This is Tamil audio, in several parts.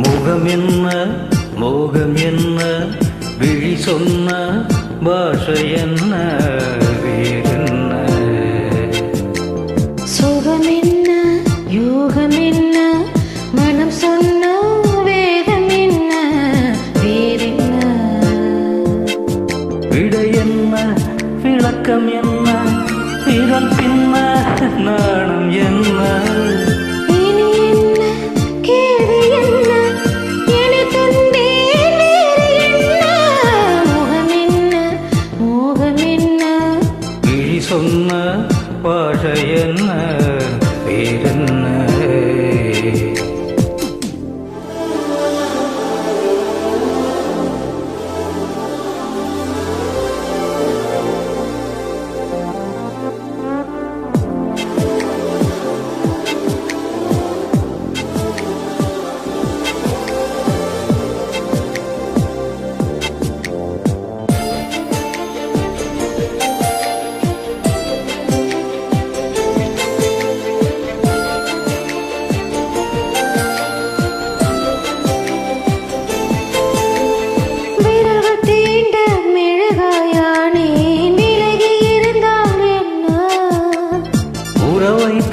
முகம் என்ன மோகம் என்ன விழி சொன்ன பாஷை என்ன வேறென்ன சுகம் என்ன யோகம் என்ன மனம் சொன்ன வேதம் என்ன வேறென்ன விடை என்ன விளக்கம் என்ன விரல் பின்ன நாணம் என்ன சொன்ன பாஷை என்ன வேறென்ன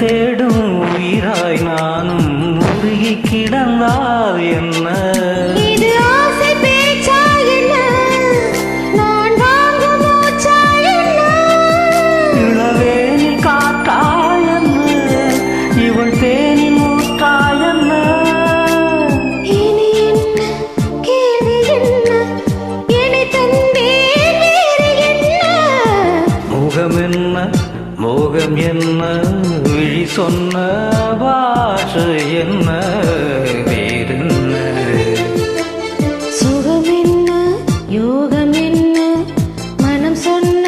தேடும் உயிராய் நானும் உருகி கிடந்தால் என்ன இது ஆசை பேச்சா என்ன நான் வாங்க மூச்சா என்ன இளவேனில் காற்றா என்ன இவள் தேனில் ஊற்றா என்ன இனி என்ன கேள்வி என்ன என்னை தந்தேன் வேறு என்ன முகம் என்ன மோகம் என்ன விழி சொன்ன பாஷை என்ன வேறென்ன சுகம் என்ன யோகம் என்ன மனம் சொன்ன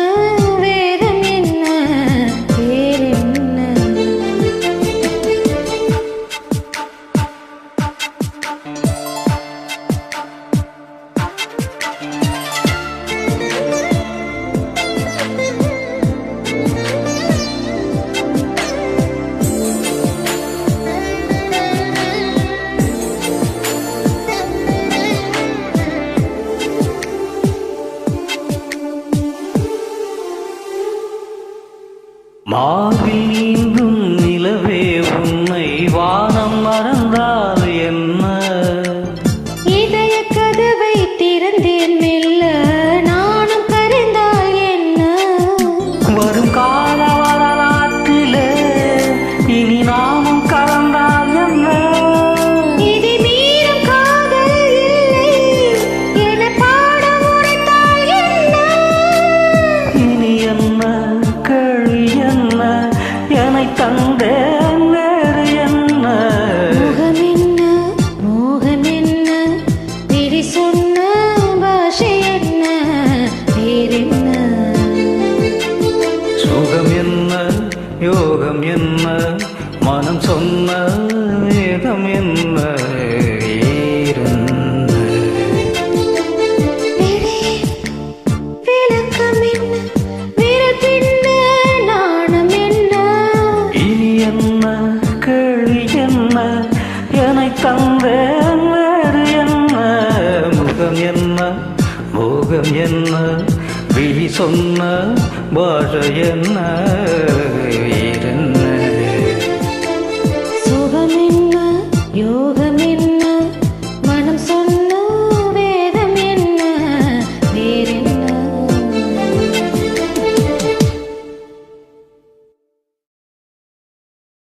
வேதம் என்ன வேறென்ன மாவில் நீந்தும் நிலவே உன்னை வானம் மறந்தால் என்ன இதய கதவை திறந்தேன் மெல்ல நானும் கரைந்தால் என்ன வரும் கால வரலாற்றிலே இனி நாமும் கலந்தால் என்ன இதை மீறும் காதல் இல்லை என பாட உரைத்தால் என்ன இனி என்ன கேள்வி என்ன என்னை தந்தேன் வேறு என்ன முகம் என்ன மோகம் என்ன விழி சொன்ன பாஷை என்ன வேறென்ன சுகம் என்ன யோகம் என்ன மனம் சொன்ன வேதம் என்ன வேறென்ன விளக்கம் என்ன விரல் பின்ன நாணம் என்ன இனி என்ன கேள்வி என்ன என்னை தந்தேன் வேறு என்ன முகம் என்ன மோகம் என்ன விழி சொன்ன பாஷை என்ன